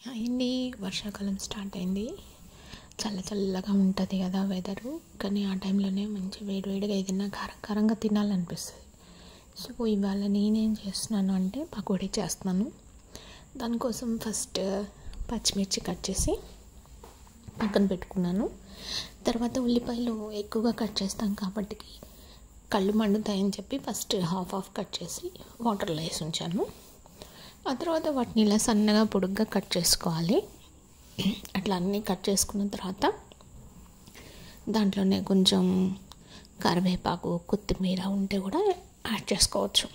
అయింది. వర్షాకాలం స్టార్ట్ అయింది. చల్లగా ఉంటుంది కదా వెదరు. కానీ ఆ టైంలోనే మంచి వేడివేడిగా ఏదైనా కారంగా తినాలనిపిస్తుంది. సో ఇవాళ నేనేం చేస్తున్నాను అంటే పకోడీ చేస్తున్నాను. దానికోసం ఫస్ట్ పచ్చిమిర్చి కట్ చేసి పక్కన పెట్టుకున్నాను. తర్వాత ఉల్లిపాయలు ఎక్కువగా కట్ చేస్తాం కాబట్టి కళ్ళు మండుతాయని చెప్పి ఫస్ట్ హాఫ్ కట్ చేసి వాటర్లో వేసి ఉంచాను. ఆ తర్వాత వాటిని ఇలా సన్నగా పొడుగ్గా కట్ చేసుకోవాలి. అట్లా అన్నీ కట్ చేసుకున్న తర్వాత దాంట్లోనే కొంచెం కరివేపాకు, కొత్తిమీర ఉంటే కూడా యాడ్ చేసుకోవచ్చు.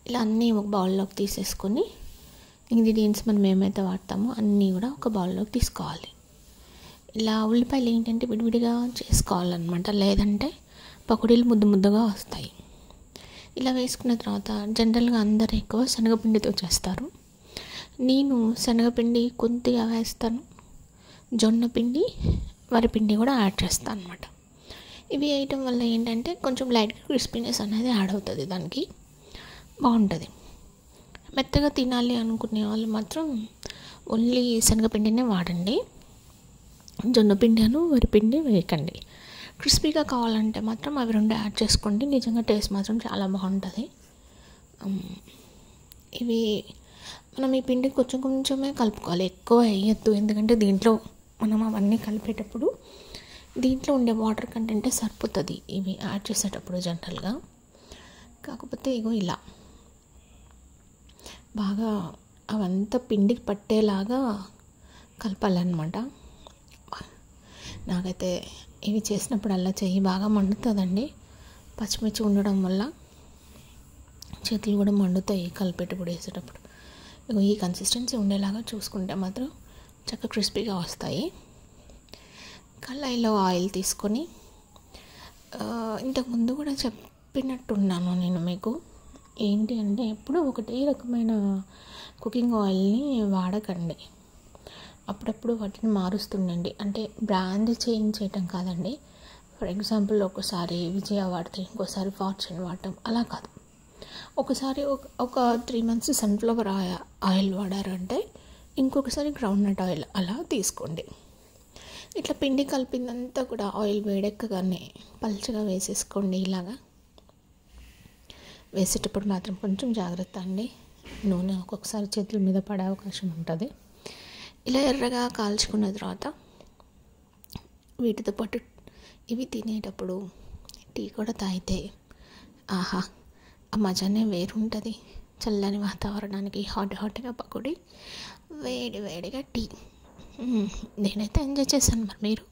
ఇలా అన్నీ ఒక బౌల్లోకి తీసేసుకొని ఇంగ్రీడియంట్స్ మనం ఏమైతే వాడతామో అన్నీ కూడా ఒక బౌల్లోకి తీసుకోవాలి. ఇలా ఉల్లిపాయలు ఏంటంటే విడివిడిగా చేసుకోవాలన్నమాట, లేదంటే పకోడీలు ముద్దగా వస్తాయి. ఇలా వేసుకున్న తర్వాత జనరల్గా అందరు ఎక్కువ శనగపిండితో చేస్తారు. నేను శనగపిండి కొద్దిగా వేస్తాను, జొన్న పిండి, వరిపిండి కూడా యాడ్ చేస్తాను అనమాట. ఇవి వేయటం వల్ల ఏంటంటే కొంచెం లైట్ క్రిస్పీనెస్ అనేది యాడ్ అవుతుంది, దానికి బాగుంటుంది. మెత్తగా తినాలి అనుకునే వాళ్ళు మాత్రం ఓన్లీ శనగపిండినే వాడండి, జొన్న పిండి వరిపిండి వేయకండి. క్రిస్పీగా కావాలంటే మాత్రం అవి రెండు యాడ్ చేసుకోండి. నిజంగా టేస్ట్ మాత్రం చాలా బాగుంటుంది. ఇవి మనం ఈ పిండి కొంచెమే కలుపుకోవాలి, ఎక్కువ వేయద్దు. ఎందుకంటే దీంట్లో మనం అవన్నీ కలిపేటప్పుడు దీంట్లో ఉండే వాటర్ కంటెంటే సరిపోతుంది ఇవి యాడ్ చేసేటప్పుడు జనరల్గా. కాకపోతే ఇగో ఇలా బాగా అవంతా పిండికి పట్టేలాగా కలపాలన్నమాట. నాకైతే ఇవి చేసినప్పుడు అలా చెయ్యి బాగా మండుతుందండి. పచ్చిమిర్చి ఉండడం వల్ల చేతులు కూడా మండుతాయి కలిపేటప్పుడు, వేసేటప్పుడు. ఈ కన్సిస్టెన్సీ ఉండేలాగా చూసుకుంటే మాత్రం చక్కగా క్రిస్పీగా వస్తాయి. కళాయిలో ఆయిల్ తీసుకొని ఇంతకుముందు కూడా చెప్పినట్టున్నాను నేను మీకు, ఏంటి అంటే ఎప్పుడూ ఒకటే రకమైన కుకింగ్ ఆయిల్ని వాడకండి. అప్పుడప్పుడు వాటిని మారుస్తుండండి. అంటే బ్రాండ్ చేంజ్ చేయటం కాదండి. ఫర్ ఎగ్జాంపుల్ ఒకసారి విజయ వాడితే ఇంకోసారి ఫార్చ్యూన్ వాడటం అలా కాదు. ఒకసారి ఒక 3 months సన్ఫ్లవర్ ఆయిల్ వాడారంటే ఇంకొకసారి గ్రౌండ్నట్ ఆయిల్ అలా తీసుకోండి. ఇట్లా పిండి కలిపిందంతా కూడా ఆయిల్ వేడెక్కగానే పల్చగా వేసేసుకోండి. ఇలాగా వేసేటప్పుడు మాత్రం కొంచెం జాగ్రత్త అండి, నూనె ఒక్కొక్కసారి చేతుల మీద పడే అవకాశం ఉంటుంది. ఇలా ఎర్రగా కాల్చుకున్న తర్వాత వీటితో పాటు ఇవి తినేటప్పుడు టీ కూడా తాగితే ఆహా, ఆ మజానే వేరుంటుంది. చల్లని వాతావరణానికి హాట్గా పకోడీ, వేడిగా టీ. నేనైతే ఎంజాయ్ చేశాను. మరి మీరు?